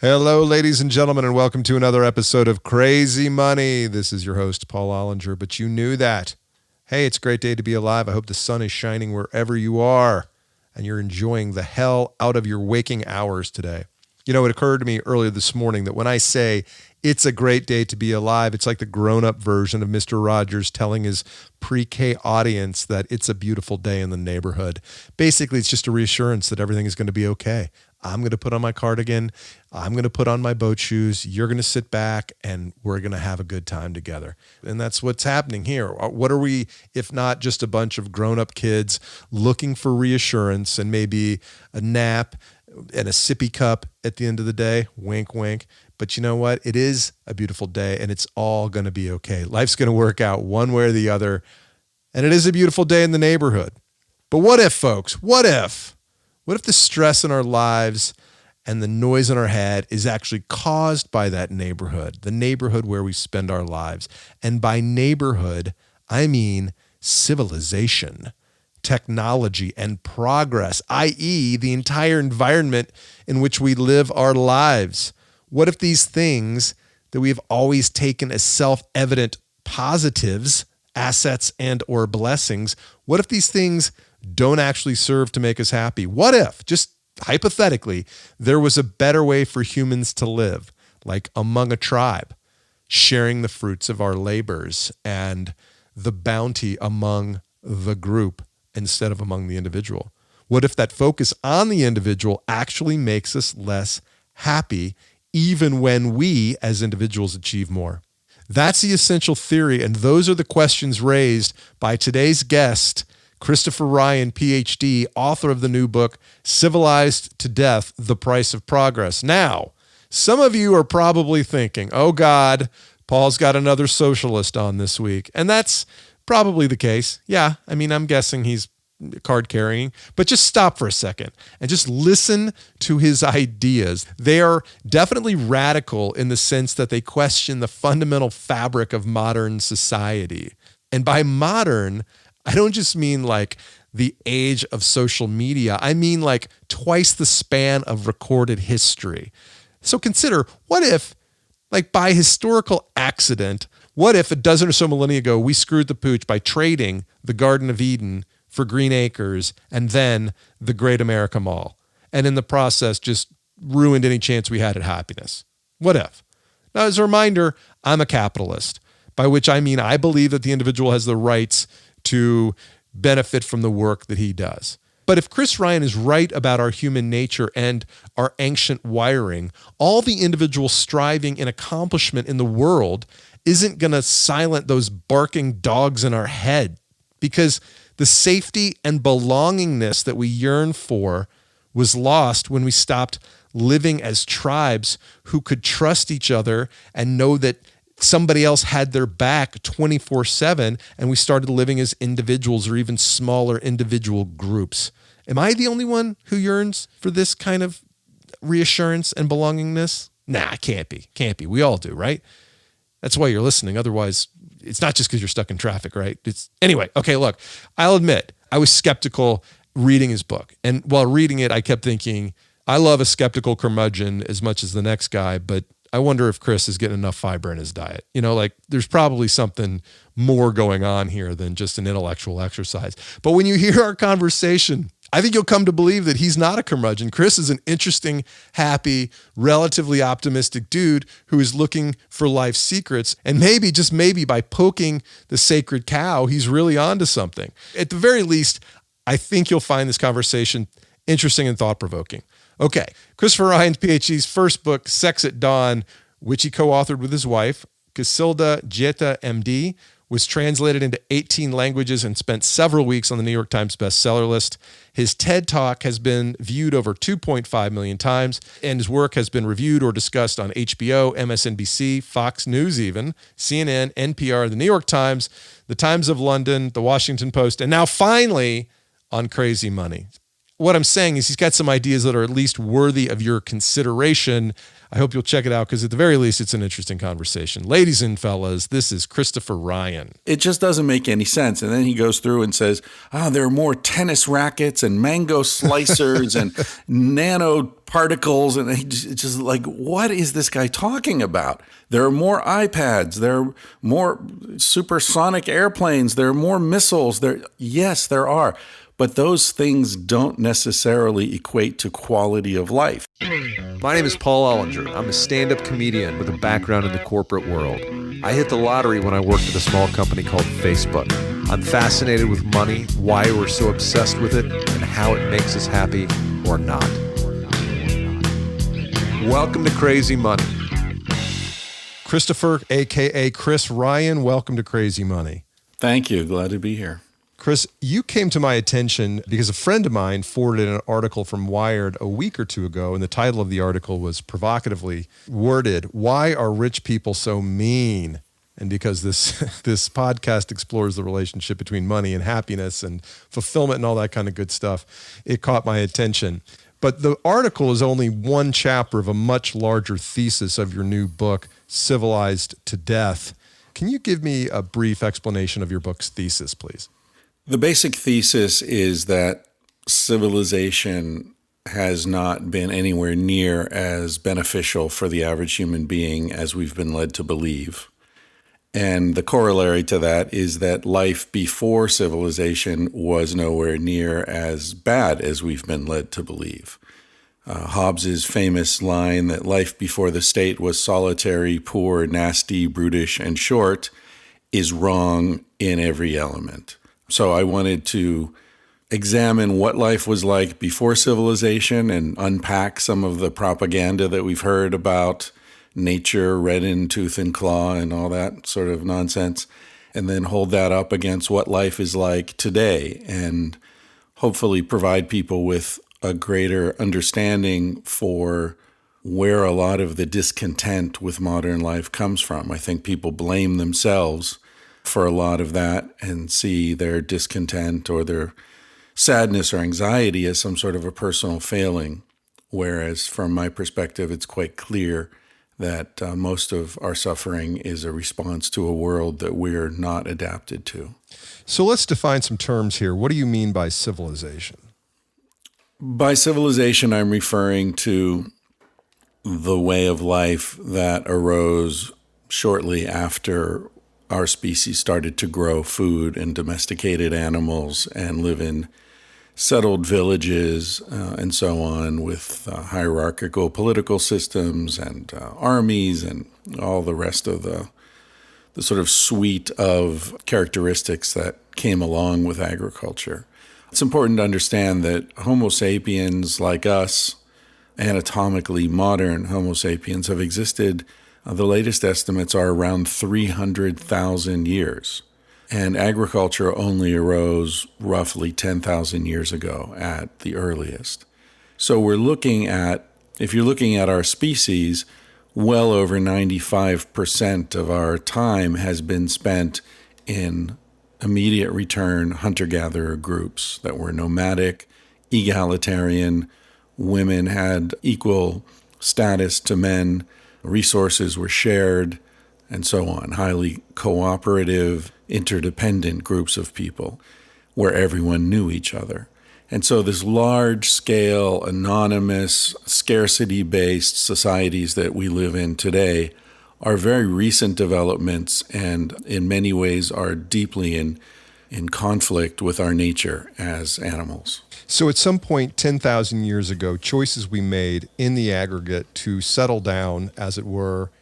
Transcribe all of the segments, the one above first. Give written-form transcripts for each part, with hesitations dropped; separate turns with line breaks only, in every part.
Hello, ladies and gentlemen, and welcome to another episode of Crazy Money. This is your host, Paul Ollinger, but you knew that. Hey, it's a great day to be alive. I hope the sun is shining wherever you are, and you're enjoying the hell out of your waking hours today. You know, it occurred to me earlier this morning that when I say it's a great day to be alive, it's like the grown-up version of Mr. Rogers telling his pre-K audience that it's a beautiful day in the neighborhood. Basically, it's just a reassurance that everything is going to be okay. I'm going to put on my cardigan. I'm going to put on my boat shoes. You're going to sit back and we're going to have a good time together. And that's what's happening here. What are we, if not just a bunch of grown-up kids looking for reassurance and maybe a nap and a sippy cup at the end of the day? Wink, wink. But you know what? It is a beautiful day and it's all going to be okay. Life's going to work out one way or the other. And it is a beautiful day in the neighborhood. But what if, folks? What if the stress in our lives and the noise in our head is actually caused by that neighborhood, the neighborhood where we spend our lives? And by neighborhood, I mean civilization, technology, and progress, i.e., the entire environment in which we live our lives. What if these things that we have always taken as self-evident positives, assets, and or blessings, what if these things don't actually serve to make us happy? What if, just hypothetically, there was a better way for humans to live, like among a tribe, sharing the fruits of our labors and the bounty among the group instead of among the individual? What if that focus on the individual actually makes us less happy, even when we as individuals achieve more? That's the essential theory, and those are the questions raised by today's guest, Christopher Ryan, PhD, author of the new book, Civilized to Death, The Price of Progress. Now, some of you are probably thinking, oh God, Paul's got another socialist on this week. And that's probably the case. Yeah, I mean, I'm guessing he's card carrying, but just stop for a second and just listen to his ideas. They are definitely radical in the sense that they question the fundamental fabric of modern society. And by modern, I don't just mean like the age of social media. I mean like twice the span of recorded history. So consider, what if, like by historical accident, what if a dozen or so millennia ago, we screwed the pooch by trading the Garden of Eden for Green Acres and then the Great America Mall, and in the process just ruined any chance we had at happiness? What if? Now, as a reminder, I'm a capitalist, by which I mean I believe that the individual has the rights to benefit from the work that he does. But if Chris Ryan is right about our human nature and our ancient wiring, all the individual striving and accomplishment in the world isn't going to silence those barking dogs in our head, because the safety and belongingness that we yearn for was lost when we stopped living as tribes who could trust each other and know that somebody else had their back 24/7, and we started living as individuals or even smaller individual groups. Am I the only one who yearns for this kind of reassurance and belongingness? Nah, can't be. Can't be. We all do, right? That's why you're listening. Otherwise, it's not just because you're stuck in traffic, right? Anyway, okay, look, I'll admit, I was skeptical reading his book. And while reading it, I kept thinking, I love a skeptical curmudgeon as much as the next guy, but I wonder if Chris is getting enough fiber in his diet. You know, like there's probably something more going on here than just an intellectual exercise. But when you hear our conversation, I think you'll come to believe that he's not a curmudgeon. Chris is an interesting, happy, relatively optimistic dude who is looking for life's secrets. And maybe, just maybe, by poking the sacred cow, he's really onto something. At the very least, I think you'll find this conversation interesting and thought-provoking. Okay, Christopher Ryan's PhD's first book, Sex at Dawn, which he co-authored with his wife, Casilda Jetta, MD, was translated into 18 languages and spent several weeks on the New York Times bestseller list. His TED Talk has been viewed over 2.5 million times, and his work has been reviewed or discussed on HBO, MSNBC, Fox News even, CNN, NPR, the New York Times, the Times of London, the Washington Post, and now finally on Crazy Money. what I'm saying is he's got some ideas that are at least worthy of your consideration. I hope you'll check it out because at the very least, it's an interesting conversation. Ladies and fellas, this is Christopher Ryan.
It just doesn't make any sense. And then he goes through and says, there are more tennis rackets and mango slicers and nanoparticles. And it's just like, what is this guy talking about? There are more iPads. There are more supersonic airplanes. There are more missiles. Yes, there are. But those things don't necessarily equate to quality of life.
My name is Paul Ollinger. I'm a stand-up comedian with a background in the corporate world. I hit the lottery when I worked at a small company called Facebook. I'm fascinated with money, why we're so obsessed with it, and how it makes us happy or not. Welcome to Crazy Money. Christopher, a.k.a. Chris Ryan, welcome to Crazy Money.
Thank you. Glad to be here.
Chris, you came to my attention because a friend of mine forwarded an article from Wired a week or two ago, and the title of the article was provocatively worded, "Why Are Rich People So Mean?" And because this podcast explores the relationship between money and happiness and fulfillment and all that kind of good stuff, it caught my attention. But the article is only one chapter of a much larger thesis of your new book, Civilized to Death. Can you give me a brief explanation of your book's thesis, please?
The basic thesis is that civilization has not been anywhere near as beneficial for the average human being as we've been led to believe. And the corollary to that is that life before civilization was nowhere near as bad as we've been led to believe. Hobbes's famous line that life before the state was solitary, poor, nasty, brutish, and short is wrong in every element. So I wanted to examine what life was like before civilization and unpack some of the propaganda that we've heard about nature, red in tooth and claw, and all that sort of nonsense, and then hold that up against what life is like today and hopefully provide people with a greater understanding for where a lot of the discontent with modern life comes from. I think people blame themselves for a lot of that and see their discontent or their sadness or anxiety as some sort of a personal failing, whereas from my perspective, it's quite clear that most of our suffering is a response to a world that we're not adapted to.
So let's define some terms here. What do you mean by civilization?
By civilization, I'm referring to the way of life that arose shortly after our species started to grow food and domesticated animals and live in settled villages and so on with hierarchical political systems and armies and all the rest of the sort of suite of characteristics that came along with agriculture. It's important to understand that Homo sapiens like us, anatomically modern Homo sapiens, have existed. The latest estimates are around 300,000 years. And agriculture only arose roughly 10,000 years ago at the earliest. So we're looking at, if you're looking at our species, well over 95% of our time has been spent in immediate return hunter-gatherer groups that were nomadic, egalitarian. Women had equal status to men. Resources were shared, and so on. Highly cooperative, interdependent groups of people where everyone knew each other. And so this large-scale, anonymous, scarcity-based societies that we live in today are very recent developments and in many ways are deeply in conflict with our nature as animals.
So at some point 10,000 years ago, choices we made in the aggregate to settle down, as it were,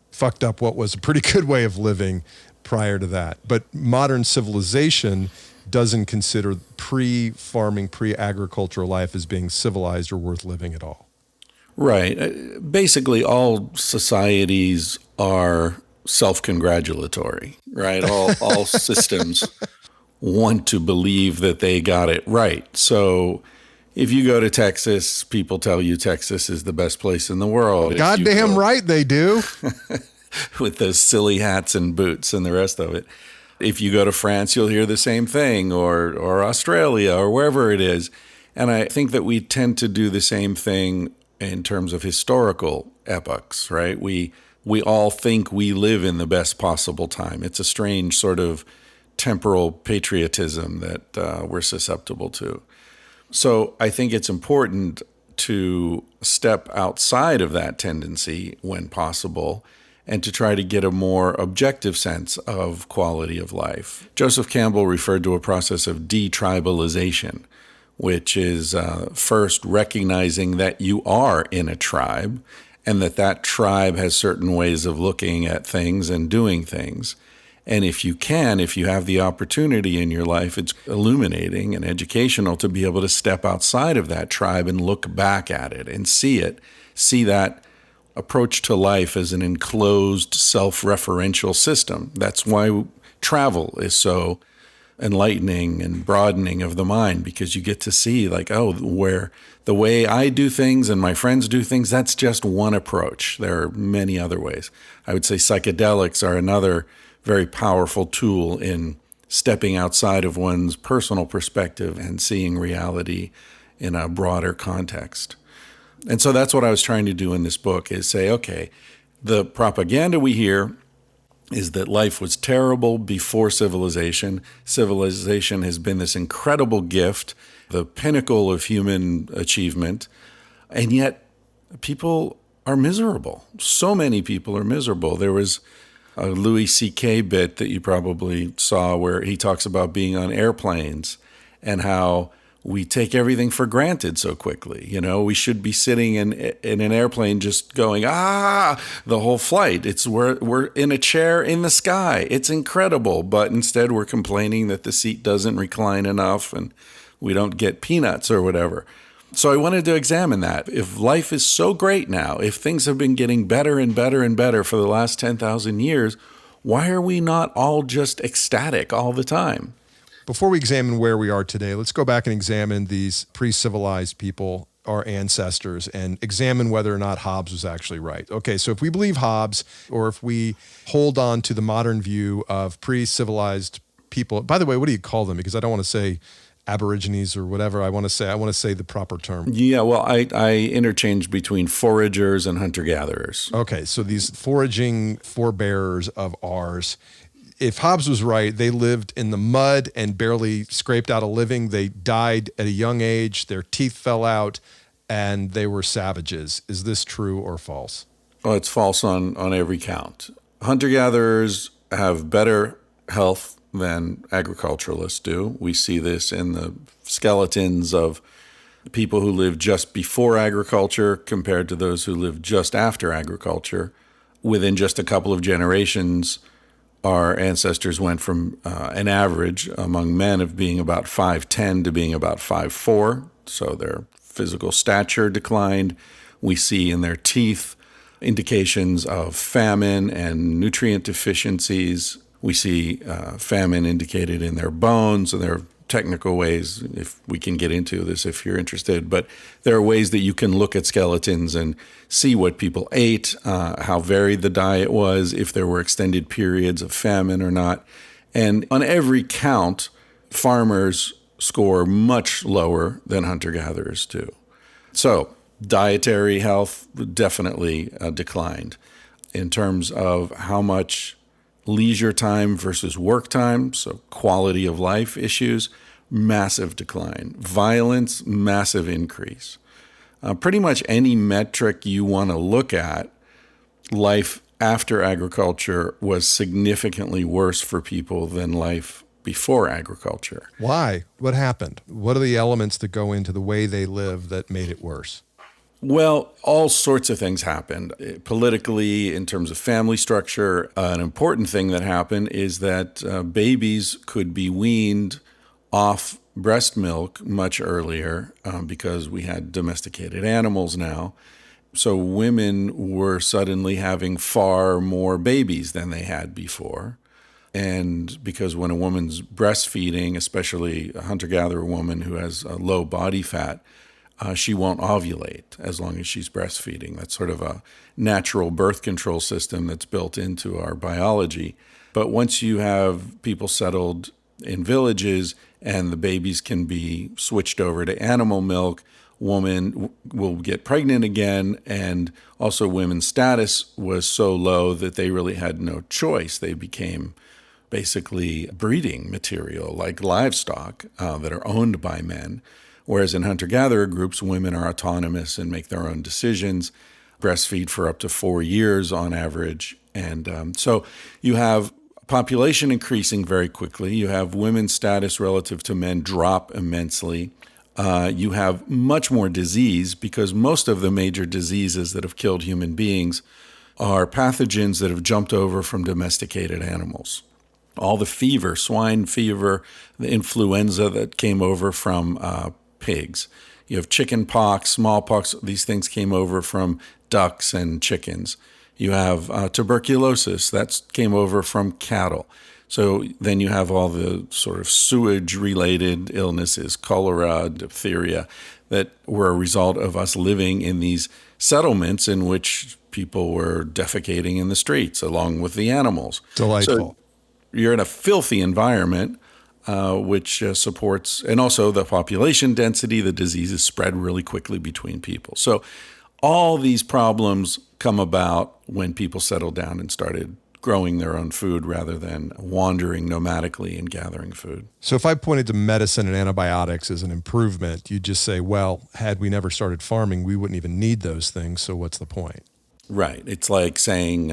fucked up what was a pretty good way of living prior to that. But modern civilization doesn't consider pre-farming, pre-agricultural life as being civilized or worth living at all.
Right. Basically, all societies are self-congratulatory, right? All systems want to believe that they got it right. So if you go to Texas, people tell you Texas is the best place in the world.
Goddamn right they do.
With those silly hats and boots and the rest of it. If you go to France, you'll hear the same thing, or Australia, or wherever it is. And I think that we tend to do the same thing in terms of historical epochs, right? We all think we live in the best possible time. It's a strange sort of temporal patriotism that we're susceptible to. So I think it's important to step outside of that tendency when possible and to try to get a more objective sense of quality of life. Joseph Campbell referred to a process of detribalization, which is first recognizing that you are in a tribe and that tribe has certain ways of looking at things and doing things. And if you have the opportunity in your life, it's illuminating and educational to be able to step outside of that tribe and look back at it and see that approach to life as an enclosed, self-referential system. That's why travel is so enlightening and broadening of the mind, because you get to see where the way I do things and my friends do things, that's just one approach. There are many other ways. I would say psychedelics are another very powerful tool in stepping outside of one's personal perspective and seeing reality in a broader context. And so that's what I was trying to do in this book, is say, okay, the propaganda we hear is that life was terrible before civilization. Civilization has been this incredible gift, the pinnacle of human achievement, and yet people are miserable. So many people are miserable. There was a Louis C.K. bit that you probably saw where he talks about being on airplanes and how we take everything for granted so quickly. You know, we should be sitting in an airplane just going, the whole flight. We're in a chair in the sky. It's incredible. But instead we're complaining that the seat doesn't recline enough and we don't get peanuts or whatever. So I wanted to examine that. If life is so great now, if things have been getting better and better and better for the last 10,000 years, why are we not all just ecstatic all the time?
Before we examine where we are today, let's go back and examine these pre-civilized people, our ancestors, and examine whether or not Hobbes was actually right. Okay, so if we believe Hobbes, or if we hold on to the modern view of pre-civilized people, by the way, what do you call them? Because I don't want to say Aborigines or whatever. I want to say the proper term.
Yeah, well, I interchange between foragers and hunter-gatherers.
Okay, so these foraging forebearers of ours, if Hobbes was right, they lived in the mud and barely scraped out a living. They died at a young age. Their teeth fell out, and they were savages. Is this true or false?
Well, it's false on every count. Hunter-gatherers have better health than agriculturalists do. We see this in the skeletons of people who lived just before agriculture compared to those who lived just after agriculture. Within just a couple of generations, our ancestors went from an average among men of being about 5'10" to being about 5'4", so their physical stature declined. We see in their teeth indications of famine and nutrient deficiencies. We see famine indicated in their bones, and there are technical ways, if we can get into this if you're interested, but there are ways that you can look at skeletons and see what people ate, how varied the diet was, if there were extended periods of famine or not. And on every count, farmers score much lower than hunter-gatherers do. So dietary health definitely declined. In terms of how much leisure time versus work time, so quality of life issues, massive decline. Violence, massive increase. Pretty much any metric you want to look at, life after agriculture was significantly worse for people than life before agriculture.
Why? What happened? What are the elements that go into the way they live that made it worse?
Well, all sorts of things happened. Politically, in terms of family structure, an important thing that happened is that babies could be weaned off breast milk much earlier because we had domesticated animals now. So women were suddenly having far more babies than they had before. And because when a woman's breastfeeding, especially a hunter-gatherer woman who has a low body fat, she won't ovulate as long as she's breastfeeding. That's sort of a natural birth control system that's built into our biology. But once you have people settled in villages, and the babies can be switched over to animal milk. Woman will get pregnant again, and also women's status was so low that they really had no choice. They became basically breeding material, like livestock that are owned by men. Whereas in hunter-gatherer groups, women are autonomous and make their own decisions, breastfeed for up to 4 years on average. And so you have population increasing very quickly. You have women's status relative to men drop immensely. You have much more disease because most of the major diseases that have killed human beings are pathogens that have jumped over from domesticated animals. All the fever, swine fever, the influenza that came over from pigs. You have chicken pox, smallpox. These things came over from ducks and chickens. You have tuberculosis. That came over from cattle. So then you have all the sort of sewage-related illnesses, cholera, diphtheria, that were a result of us living in these settlements in which people were defecating in the streets along with the animals.
Delightful.
So you're in a filthy environment, which supports, and also the population density, the diseases spread really quickly between people. So all these problems come about when people settled down and started growing their own food rather than wandering nomadically and gathering food.
So if I pointed to medicine and antibiotics as an improvement, you'd just say, well, had we never started farming, we wouldn't even need those things. So what's the point?
Right. It's like saying,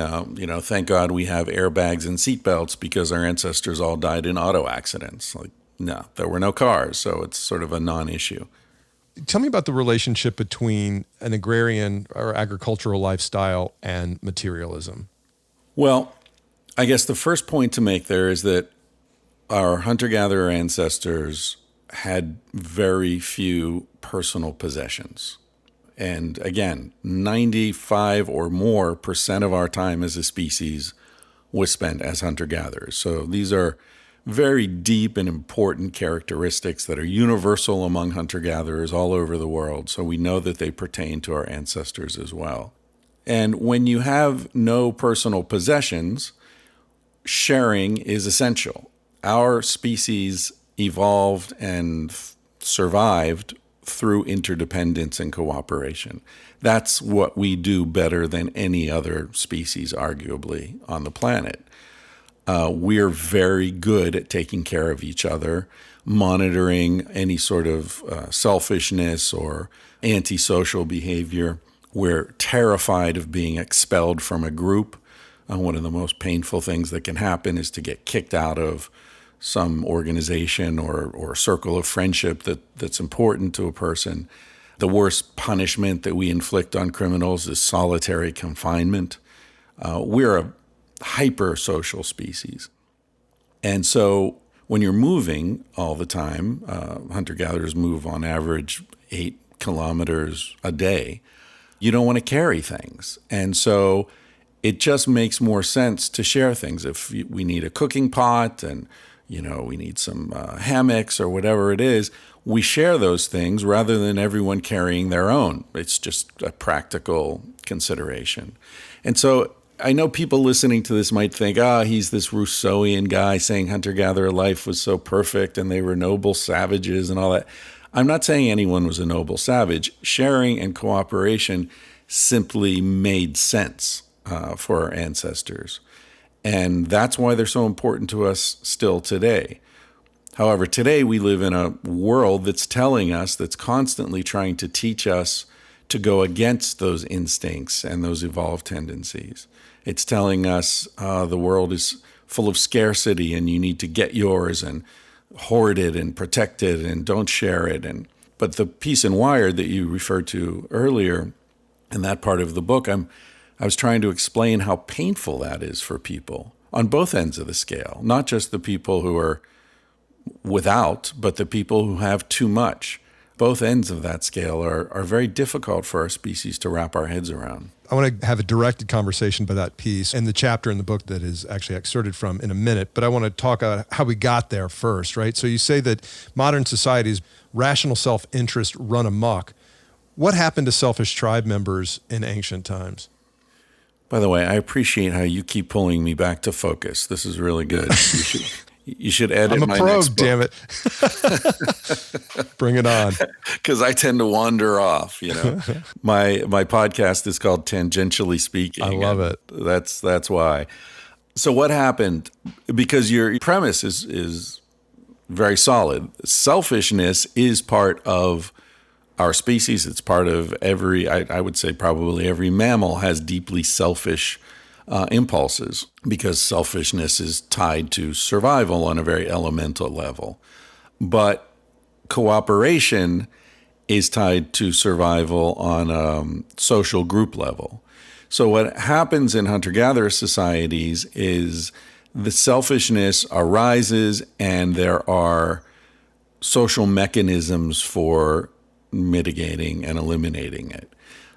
thank God we have airbags and seatbelts because our ancestors all died in auto accidents. Like, no, there were no cars. So it's sort of a non-issue.
Tell me about the relationship between an agrarian or agricultural lifestyle and materialism.
Well, I guess the first point to make there is that our hunter-gatherer ancestors had very few personal possessions. And again, 95 or more % of our time as a species was spent as hunter-gatherers. So these are very deep and important characteristics that are universal among hunter-gatherers all over the world. So we know that they pertain to our ancestors as well. And when you have no personal possessions, sharing is essential. Our species evolved and survived through interdependence and cooperation. That's what we do better than any other species, arguably, on the planet. We're very good at taking care of each other, monitoring any sort of selfishness or antisocial behavior. We're terrified of being expelled from a group. One of the most painful things that can happen is to get kicked out of some organization or circle of friendship that's important to a person. The worst punishment that we inflict on criminals is solitary confinement. We're a hyper-social species. And so when you're moving all the time, hunter-gatherers move on average 8 kilometers a day, you don't want to carry things. And so it just makes more sense to share things. If we need a cooking pot and we need some hammocks or whatever it is, we share those things rather than everyone carrying their own. It's just a practical consideration. And so I know people listening to this might think, he's this Rousseauian guy saying hunter-gatherer life was so perfect and they were noble savages and all that. I'm not saying anyone was a noble savage. Sharing and cooperation simply made sense for our ancestors. And that's why they're so important to us still today. However, today we live in a world that's telling us, that's constantly trying to teach us to go against those instincts and those evolved tendencies. It's telling us the world is full of scarcity and you need to get yours and hoard it and protect it and don't share it. But the piece in Wired that you referred to earlier in that part of the book, I was trying to explain how painful that is for people on both ends of the scale, not just the people who are without, but the people who have too much. Both ends of that scale are very difficult for our species to wrap our heads around.
I want to have a directed conversation about that piece and the chapter in the book that is actually excerpted from in a minute, but I want to talk about how we got there first, right? So you say that modern society's rational self-interest run amok. What happened to selfish tribe members in ancient times?
By the way, I appreciate how you keep pulling me back to focus. This is really good. You should edit
I'm a
my
pro,
next book.
damn it. Bring it on.
Because I tend to wander off, My podcast is called Tangentially Speaking.
I love it.
That's why. So what happened? Because your premise is very solid. Selfishness is part of our species. It's part of I would say probably every mammal has deeply selfish impulses, because selfishness is tied to survival on a very elemental level. But cooperation is tied to survival on a social group level. So what happens in hunter-gatherer societies is the selfishness arises, and there are social mechanisms for mitigating and eliminating it.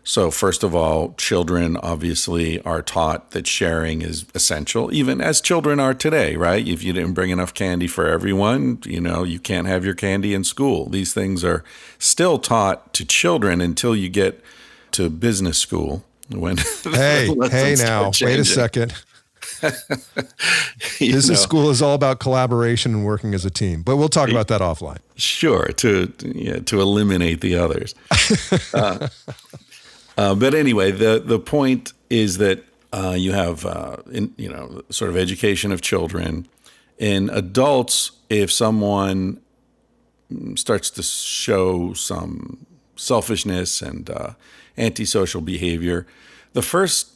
So first of all, children obviously are taught that sharing is essential, even as children are today, right? If you didn't bring enough candy for everyone, you can't have your candy in school. These things are still taught to children until you get to business school. When
hey now, wait a second. Business school is all about collaboration and working as a team, but we'll talk about that offline.
Sure, to eliminate the others. But anyway, the point is that you have sort of education of children. In adults, if someone starts to show some selfishness and antisocial behavior, the first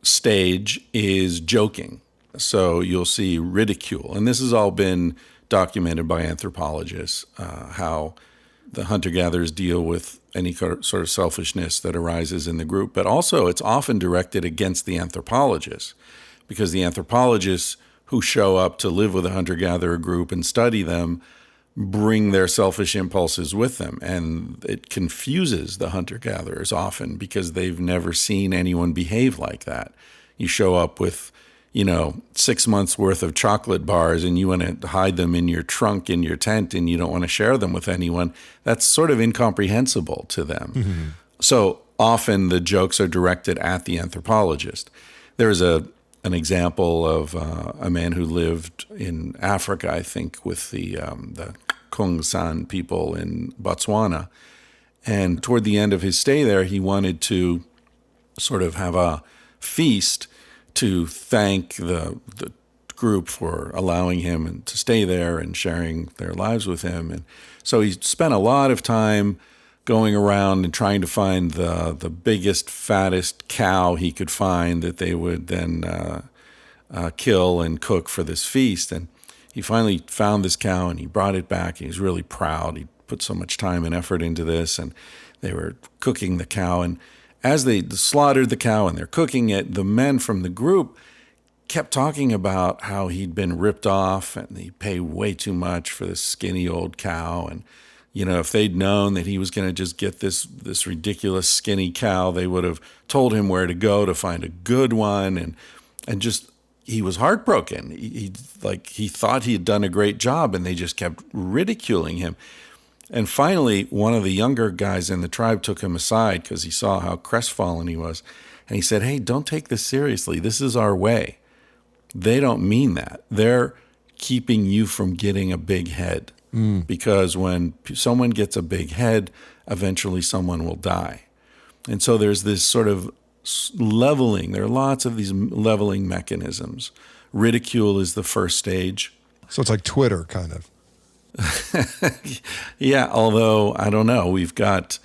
stage is joking. So you'll see ridicule. And this has all been documented by anthropologists, how the hunter-gatherers deal with any sort of selfishness that arises in the group. But also it's often directed against the anthropologists, because the anthropologists who show up to live with a hunter-gatherer group and study them bring their selfish impulses with them. And it confuses the hunter-gatherers often, because they've never seen anyone behave like that. You show up with 6 months worth of chocolate bars and you want to hide them in your trunk in your tent and you don't want to share them with anyone. That's sort of incomprehensible to them. Mm-hmm. So often the jokes are directed at the anthropologist. There's an example of a man who lived in Africa, I think, with the Kongsan people in Botswana. And toward the end of his stay there, he wanted to sort of have a feast to thank the group for allowing him to stay there and sharing their lives with him. And so he spent a lot of time going around and trying to find the biggest, fattest cow he could find that they would then kill and cook for this feast. And he finally found this cow and he brought it back. He was really proud. He put so much time and effort into this, and they were cooking the cow. And as they slaughtered the cow and they're cooking it, the men from the group kept talking about how he'd been ripped off and he paid way too much for this skinny old cow. And, if they'd known that he was going to just get this ridiculous skinny cow, they would have told him where to go to find a good one. And just, he was heartbroken. He thought he had done a great job, and they just kept ridiculing him. And finally, one of the younger guys in the tribe took him aside because he saw how crestfallen he was. And he said, "Hey, don't take this seriously. This is our way. They don't mean that. They're keeping you from getting a big head. Because when someone gets a big head, eventually someone will die." And so there's this sort of leveling. There are lots of these leveling mechanisms. Ridicule is the first stage.
So it's like Twitter, kind of.
Yeah, although, I don't know, we've got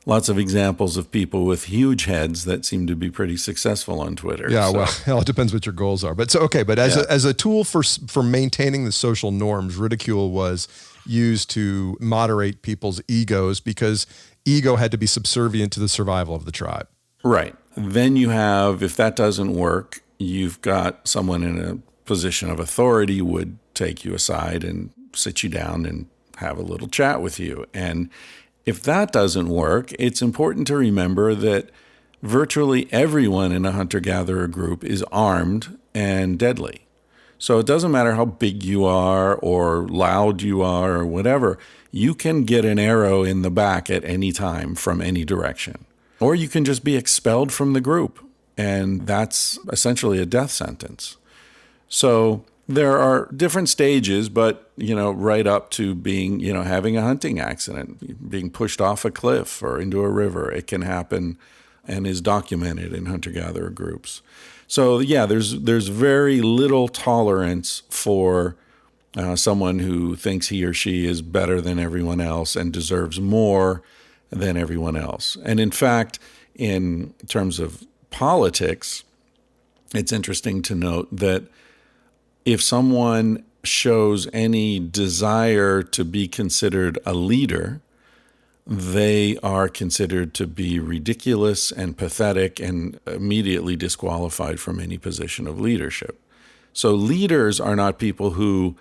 lots of examples of people with huge heads that seem to be pretty successful on Twitter.
Yeah, well, it depends what your goals are. But as a tool for maintaining the social norms, ridicule was used to moderate people's egos, because ego had to be subservient to the survival of the tribe.
Right. Then you have, if that doesn't work, you've got someone in a position of authority would take you aside and sit you down and have a little chat with you. And if that doesn't work, it's important to remember that virtually everyone in a hunter-gatherer group is armed and deadly. So it doesn't matter how big you are or loud you are or whatever, you can get an arrow in the back at any time from any direction. Or you can just be expelled from the group, and that's essentially a death sentence. So There are different stages, but, right up to being, having a hunting accident, being pushed off a cliff or into a river. It can happen and is documented in hunter-gatherer groups. So, yeah, there's very little tolerance for someone who thinks he or she is better than everyone else and deserves more than everyone else. And in fact, in terms of politics, it's interesting to note that if someone shows any desire to be considered a leader, they are considered to be ridiculous and pathetic and immediately disqualified from any position of leadership. So leaders are not people who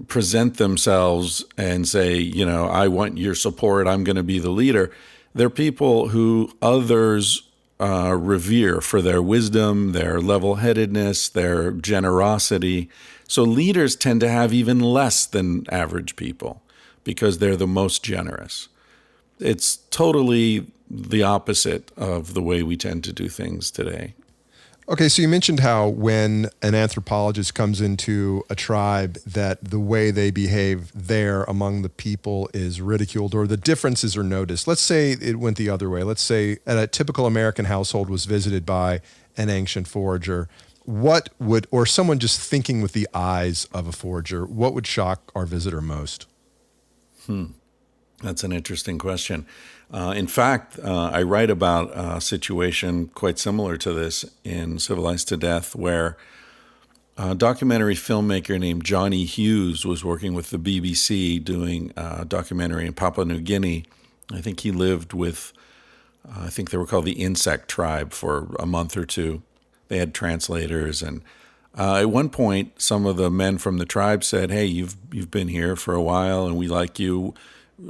present themselves and say, I want your support, I'm going to be the leader. They're people who others revere for their wisdom, their level-headedness, their generosity. So leaders tend to have even less than average people because they're the most generous. It's totally the opposite of the way we tend to do things today.
Okay, so you mentioned how when an anthropologist comes into a tribe that the way they behave there among the people is ridiculed or the differences are noticed. Let's say it went the other way. Let's say a typical American household was visited by an ancient forager. Or someone just thinking with the eyes of a forager, what would shock our visitor most?
That's an interesting question. In fact, I write about a situation quite similar to this in Civilized to Death, where a documentary filmmaker named Johnny Hughes was working with the BBC doing a documentary in Papua New Guinea. I think he lived with, I think they were called the Insect Tribe for a month or two. They had translators, and at one point, some of the men from the tribe said, "Hey, you've been here for a while, and we like you.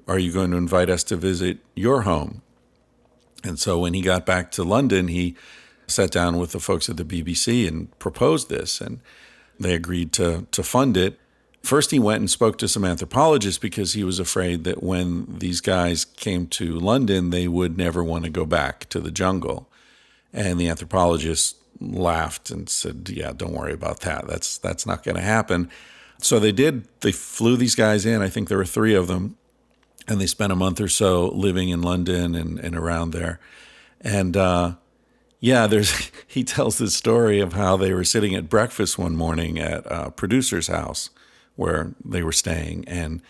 Are you going to invite us to visit your home?" And so when he got back to London, he sat down with the folks at the BBC and proposed this, and they agreed to fund it. First, he went and spoke to some anthropologists because he was afraid that when these guys came to London, they would never want to go back to the jungle. And the anthropologists laughed and said, "Yeah, don't worry about that. That's not going to happen." So they did. They flew these guys in. I think there were 3 of them. And they spent a month or so living in London and around there. And he tells this story of how they were sitting at breakfast one morning at a producer's house where they were staying. And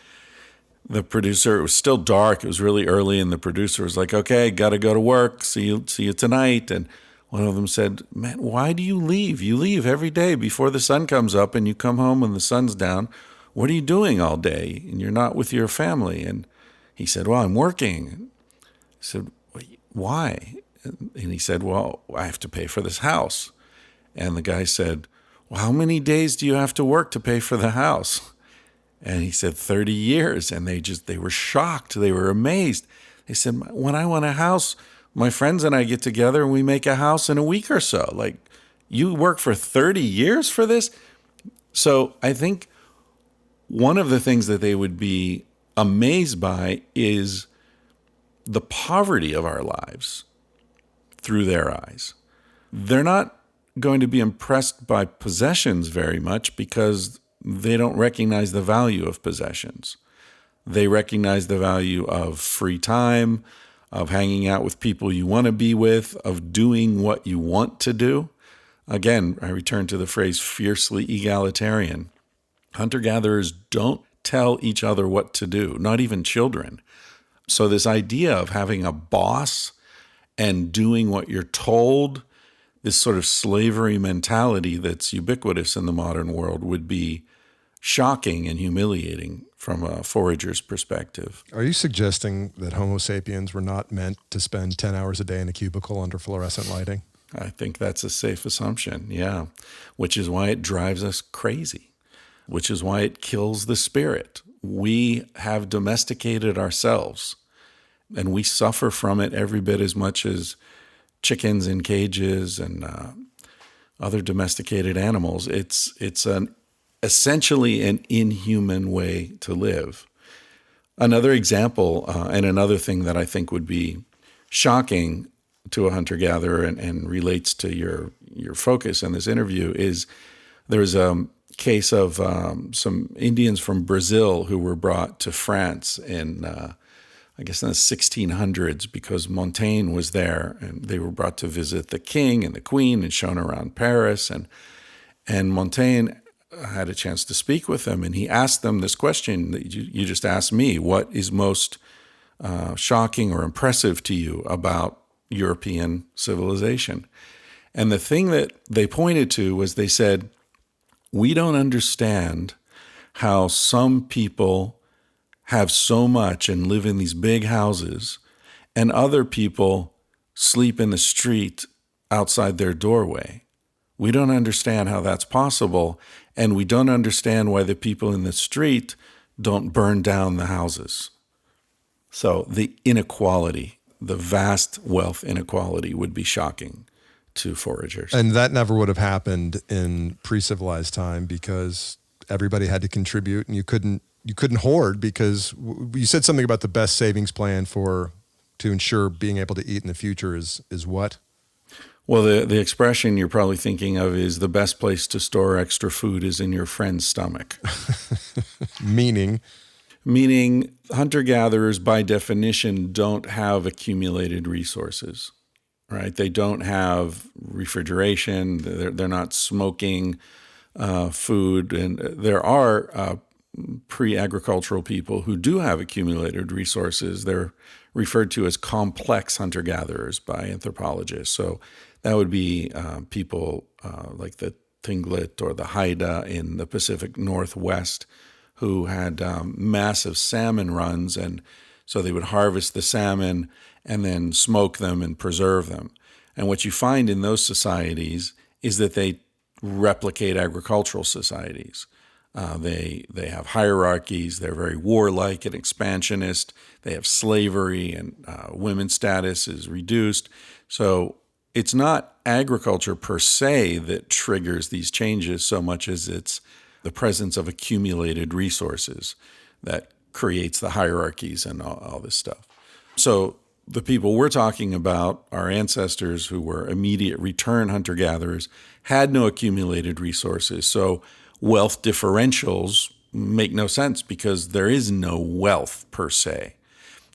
the producer, it was still dark. It was really early. And the producer was like, "Okay, got to go to work. See you tonight." And one of them said, "Man, why do you leave? You leave every day before the sun comes up and you come home when the sun's down. What are you doing all day? And you're not with your family." And he said, "Well, I'm working." I said, "Why?" And he said, "Well, I have to pay for this house." And the guy said, "Well, how many days do you have to work to pay for the house?" And he said, 30 years. And they were shocked. They were amazed. They said, "When I want a house, my friends and I get together and we make a house in a week or so. Like, you work for 30 years for this?" So I think one of the things that they would be amazed by is the poverty of our lives through their eyes. They're not going to be impressed by possessions very much because they don't recognize the value of possessions. They recognize the value of free time, of hanging out with people you want to be with, of doing what you want to do. Again, I return to the phrase fiercely egalitarian. Hunter-gatherers don't tell each other what to do, not even children. So this idea of having a boss and doing what you're told, this sort of slavery mentality that's ubiquitous in the modern world, would be shocking and humiliating from a forager's perspective.
Are you suggesting that Homo sapiens were not meant to spend 10 hours a day in a cubicle under fluorescent lighting?
I think that's a safe assumption, yeah, which is why it drives us crazy, which is why it kills the spirit. We have domesticated ourselves, and we suffer from it every bit as much as chickens in cages and other domesticated animals. It's essentially an inhuman way to live. Another example, and another thing that I think would be shocking to a hunter-gatherer and relates to your focus in this interview, is there's a case of some Indians from Brazil who were brought to France in, I guess, in the 1600s because Montaigne was there, and they were brought to visit the king and the queen and shown around Paris. And Montaigne had a chance to speak with them, and he asked them this question that you just asked me: what is most shocking or impressive to you about European civilization? And the thing that they pointed to was they said, we don't understand how some people have so much and live in these big houses, and other people sleep in the street outside their doorway. We don't understand how that's possible, and we don't understand why the people in the street don't burn down the houses. So the inequality, the vast wealth inequality would be shocking to foragers.
And that never would have happened in pre-civilized time because everybody had to contribute, and you couldn't hoard because you said something about the best savings plan to ensure being able to eat in the future is what?
Well, the expression you're probably thinking of is the best place to store extra food is in your friend's stomach.
Meaning
hunter-gatherers by definition don't have accumulated resources, right? They don't have refrigeration. They're not smoking food. And there are pre-agricultural people who do have accumulated resources. They're referred to as complex hunter-gatherers by anthropologists. So that would be people like the Tlingit or the Haida in the Pacific Northwest who had massive salmon runs. And so they would harvest the salmon and then smoke them and preserve them. And what you find in those societies is that they replicate agricultural societies. They have hierarchies. They're very warlike and expansionist. They have slavery, and women's status is reduced. So it's not agriculture per se that triggers these changes so much as it's the presence of accumulated resources that creates the hierarchies and all this stuff. So the people we're talking about, our ancestors who were immediate return hunter-gatherers, had no accumulated resources. So wealth differentials make no sense because there is no wealth per se.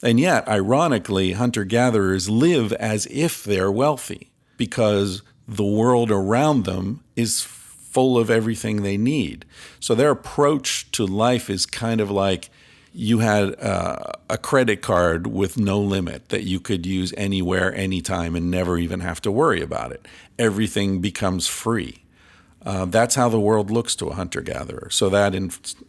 And yet, ironically, hunter-gatherers live as if they're wealthy because the world around them is full of everything they need. So their approach to life is kind of like you had a credit card with no limit that you could use anywhere, anytime, and never even have to worry about it. Everything becomes free. That's how the world looks to a hunter-gatherer. So that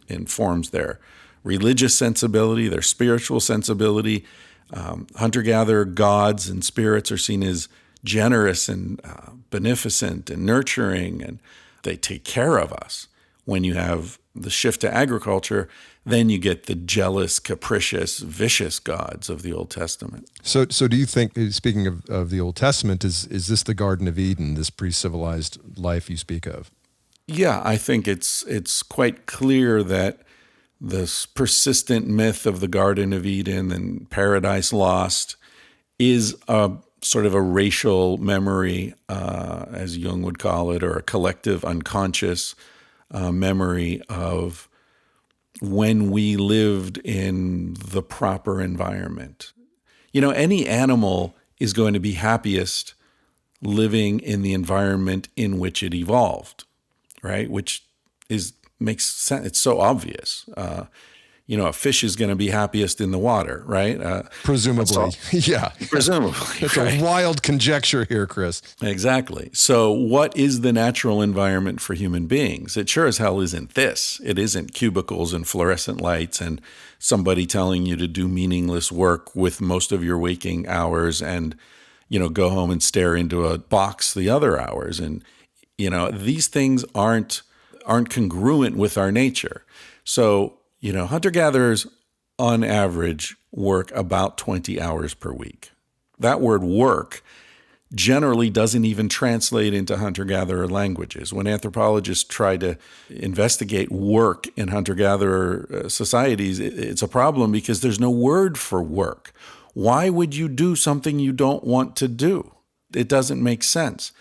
informs their religious sensibility, their spiritual sensibility. Hunter-gatherer gods and spirits are seen as generous and beneficent and nurturing, and they take care of us. When you have the shift to agriculture, then you get the jealous, capricious, vicious gods of the Old Testament.
So do you think, speaking of the Old Testament, is this the Garden of Eden, this pre-civilized life you speak of?
Yeah, I think it's quite clear that this persistent myth of the Garden of Eden and Paradise Lost is a sort of a racial memory, as Jung would call it, or a collective unconscious memory of when we lived in the proper environment. You know, any animal is going to be happiest living in the environment in which it evolved, right? Which makes sense. It's so obvious. A fish is going to be happiest in the water, right?
Presumably, yeah.
Presumably.
It's a wild conjecture here, Chris.
Exactly. So what is the natural environment for human beings? It sure as hell isn't this. It isn't cubicles and fluorescent lights and somebody telling you to do meaningless work with most of your waking hours and, go home and stare into a box the other hours. And, these things aren't congruent with our nature. So, hunter-gatherers on average work about 20 hours per week. That word work generally doesn't even translate into hunter-gatherer languages. When anthropologists try to investigate work in hunter-gatherer societies, it's a problem because there's no word for work. Why would you do something you don't want to do? It doesn't make sense.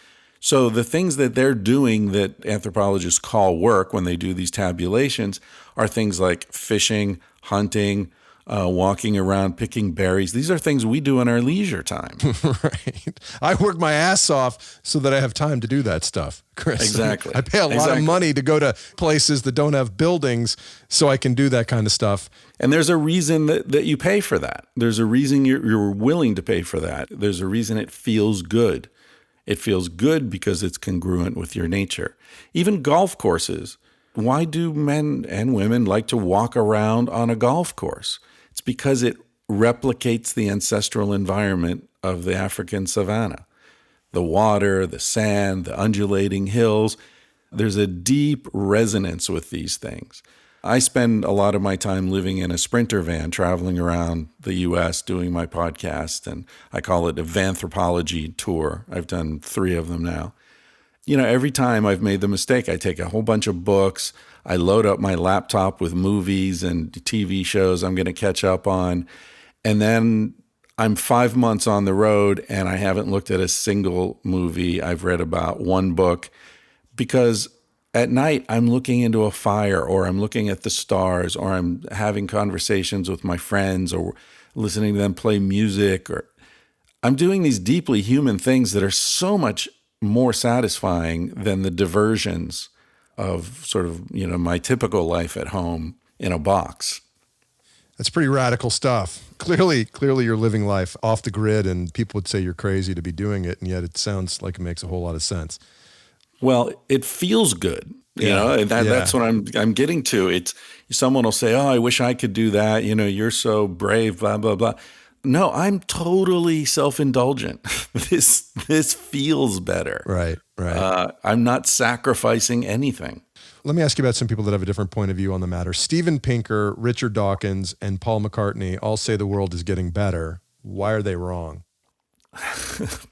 So the things that they're doing that anthropologists call work when they do these tabulations are things like fishing, hunting, walking around, picking berries. These are things we do in our leisure time.
Right. I work my ass off so that I have time to do that stuff, Chris.
Exactly.
I pay a lot of money to go to places that don't have buildings so I can do that kind of stuff.
And there's a reason that you pay for that. There's a reason you're willing to pay for that. There's a reason it feels good. It feels good because it's congruent with your nature. Even golf courses. Why do men and women like to walk around on a golf course? It's because it replicates the ancestral environment of the African savanna. The water, the sand, the undulating hills. There's a deep resonance with these things. I spend a lot of my time living in a Sprinter van, traveling around the U.S., doing my podcast, and I call it a Vanthropology tour. I've done 3 of them now. You know, every time I've made the mistake, I take a whole bunch of books, I load up my laptop with movies and TV shows I'm going to catch up on, and then I'm 5 months on the road and I haven't looked at a single movie. I've read about 1 book because at night, I'm looking into a fire, or I'm looking at the stars, or I'm having conversations with my friends, or listening to them play music, or I'm doing these deeply human things that are so much more satisfying than the diversions of sort of, you know, my typical life at home in a box.
That's pretty radical stuff. Clearly you're living life off the grid, and people would say you're crazy to be doing it, and yet it sounds like it makes a whole lot of sense.
Well, it feels good, you know, and that's what I'm getting to. It's someone will say, "Oh, I wish I could do that." You know, you're so brave, blah, blah, blah. No, I'm totally self-indulgent. This feels better.
Right.
I'm not sacrificing anything.
Let me ask you about some people that have a different point of view on the matter. Steven Pinker, Richard Dawkins, and Paul McCartney all say the world is getting better. Why are they wrong?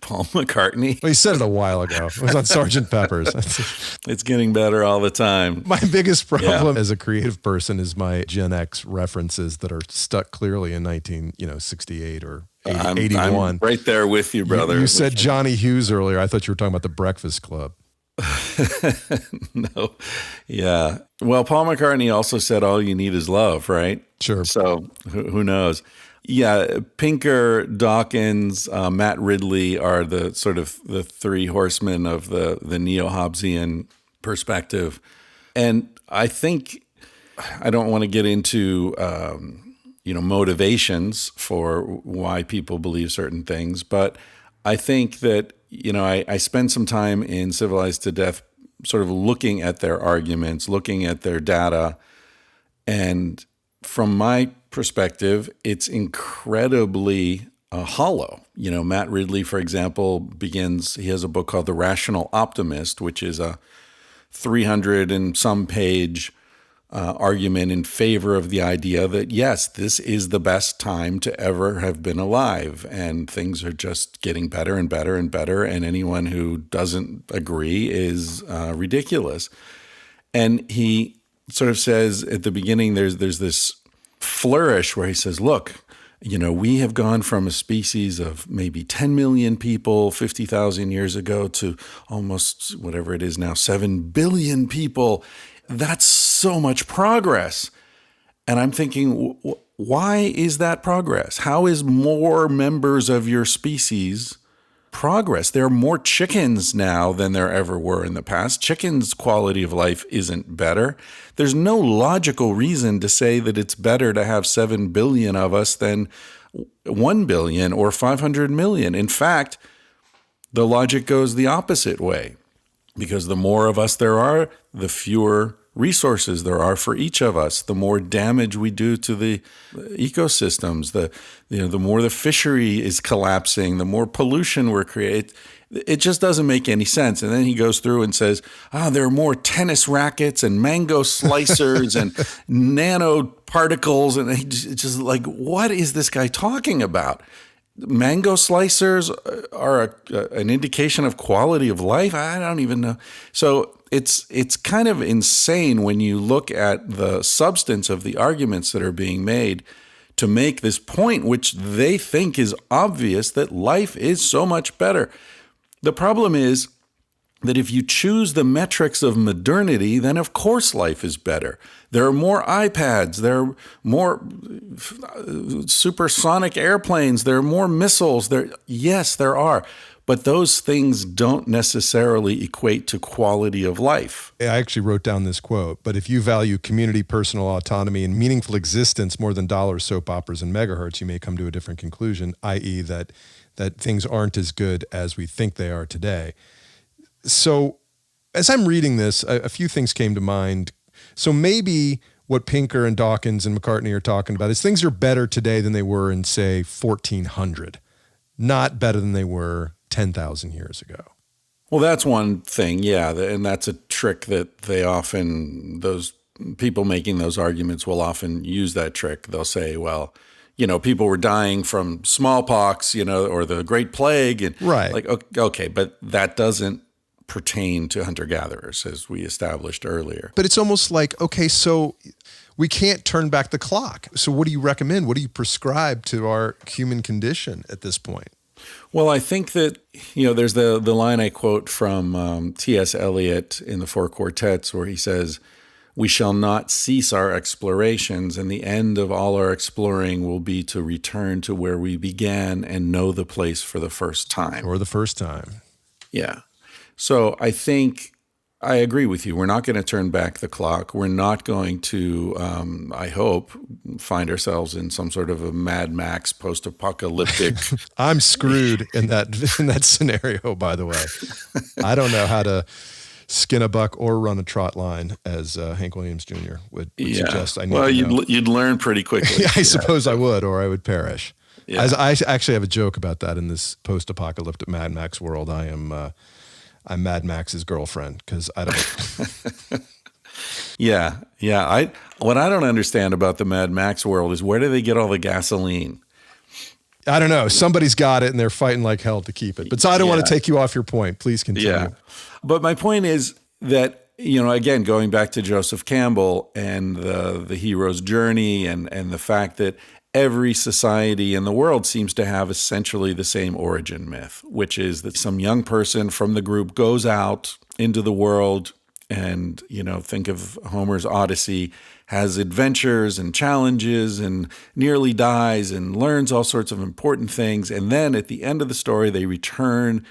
Paul McCartney.
Well, he said it a while ago. It was on Sgt. Pepper's.
It's getting better all the time.
My biggest problem as a creative person is my Gen X references that are stuck clearly in 1968 or 81.
I'm right there with you, brother.
You said Johnny Hughes earlier. I thought you were talking about the Breakfast Club.
No. Yeah. Well, Paul McCartney also said all you need is love, right?
Sure.
So who knows? Yeah, Pinker, Dawkins, Matt Ridley are the sort of the 3 horsemen of the neo-Hobbesian perspective. And I think, I don't want to get into, motivations for why people believe certain things, but I think that, I spend some time in Civilized to Death sort of looking at their arguments, looking at their data, and from my perspective, it's incredibly hollow. Matt Ridley, for example, he has a book called The Rational Optimist, which is a 300 and some page argument in favor of the idea that, yes, this is the best time to ever have been alive, and things are just getting better and better and better, and anyone who doesn't agree is ridiculous. And he sort of says at the beginning, there's this flourish where he says, look, we have gone from a species of maybe 10 million people 50,000 years ago to almost whatever it is now, 7 billion people. That's so much progress. And I'm thinking, why is that progress? How is more members of your species progress? There are more chickens now than there ever were in the past. Chickens' quality of life isn't better. There's no logical reason to say that it's better to have 7 billion of us than 1 billion or 500 million. In fact, the logic goes the opposite way, because the more of us there are, the fewer resources there are for each of us, the more damage we do to the ecosystems, the more the fishery is collapsing, the more pollution we're creating. It just doesn't make any sense. And then he goes through and says, there are more tennis rackets and mango slicers and nanoparticles. And it's just like, what is this guy talking about? Mango slicers are an indication of quality of life? I don't even know. So it's kind of insane when you look at the substance of the arguments that are being made to make this point, which they think is obvious, that life is so much better. The problem is that if you choose the metrics of modernity, then of course life is better. There are more iPads, there are more supersonic airplanes, there are more missiles. Yes, there are. But those things don't necessarily equate to quality of life.
I actually wrote down this quote, but if you value community, personal autonomy, and meaningful existence more than dollars, soap operas, and megahertz, you may come to a different conclusion, i.e. that things aren't as good as we think they are today. So as I'm reading this, a few things came to mind. So maybe what Pinker and Dawkins and McCartney are talking about is things are better today than they were in, say, 1400, not better than they were 10,000 years ago.
Well, that's one thing, yeah, and that's a trick that those people making those arguments will often use that trick. They'll say, well, people were dying from smallpox, or the Great Plague, and
right.
Like, okay, but that doesn't pertain to hunter-gatherers, as we established earlier.
But it's almost like, okay, so we can't turn back the clock. So what do you recommend? What do you prescribe to our human condition at this point?
Well, I think that, there's the line I quote from T.S. Eliot in the Four Quartets where he says, "We shall not cease our explorations, and the end of all our exploring will be to return to where we began and know the place for the first time."
Or the first time.
Yeah. So I think I agree with you. We're not going to turn back the clock. We're not going to, I hope, find ourselves in some sort of a Mad Max post-apocalyptic.
I'm screwed in that scenario, by the way. I don't know how to skin a buck or run a trot line, as Hank Williams Jr. would suggest I need to know.
You'd learn pretty quickly.
I suppose I would, or I would perish.
Yeah.
As I actually have a joke about that in this post-apocalyptic Mad Max world. I'm Mad Max's girlfriend because I don't.
Yeah. What I don't understand about the Mad Max world is where do they get all the gasoline?
I don't know. Somebody's got it and they're fighting like hell to keep it. But so I don't want to take you off your point. Please continue.
Yeah. But my point is that, again, going back to Joseph Campbell and the hero's journey and the fact that every society in the world seems to have essentially the same origin myth, which is that some young person from the group goes out into the world and, think of Homer's Odyssey, has adventures and challenges and nearly dies and learns all sorts of important things. And then at the end of the story, they return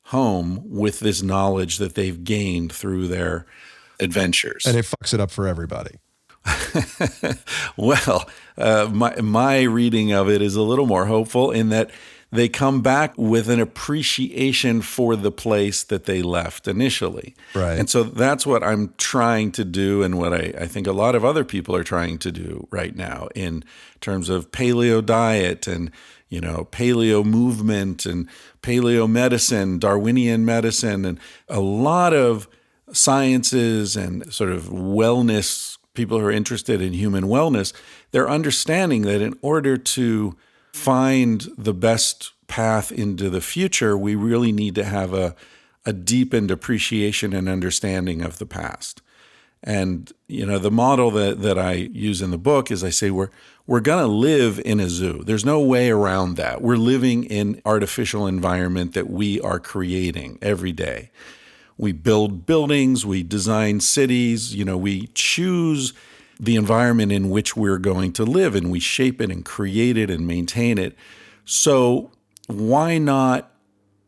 home with this knowledge that they've gained through their adventures.
And it fucks it up for everybody.
Well, my reading of it is a little more hopeful in that they come back with an appreciation for the place that they left initially.
Right.
And so that's what I'm trying to do and what I think a lot of other people are trying to do right now in terms of paleo diet and, paleo movement and paleo medicine, Darwinian medicine, and a lot of sciences and sort of wellness, people who are interested in human wellness, they're understanding that in order to find the best path into the future, we really need to have a deepened appreciation and understanding of the past. And, the model that I use in the book is I say we're going to live in a zoo. There's no way around that. We're living in artificial environment that we are creating every day. We build buildings, we design cities, we choose the environment in which we're going to live and we shape it and create it and maintain it. So why not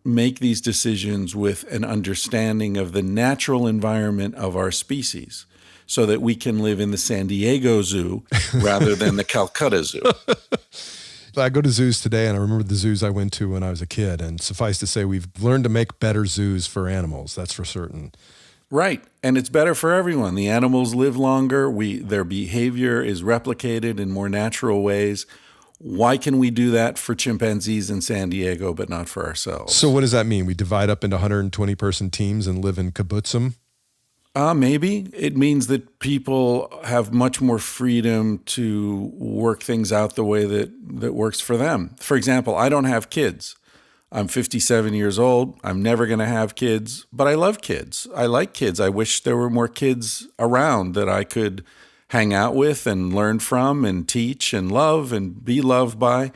make these decisions with an understanding of the natural environment of our species so that we can live in the San Diego Zoo rather than the Calcutta Zoo?
I go to zoos today, and I remember the zoos I went to when I was a kid. And suffice to say, we've learned to make better zoos for animals. That's for certain.
Right. And it's better for everyone. The animals live longer. Their behavior is replicated in more natural ways. Why can we do that for chimpanzees in San Diego, but not for ourselves?
So what does that mean? We divide up into 120-person teams and live in kibbutzim?
Maybe. It means that people have much more freedom to work things out the way that works for them. For example, I don't have kids. I'm 57 years old. I'm never going to have kids, but I love kids. I like kids. I wish there were more kids around that I could hang out with and learn from and teach and love and be loved by.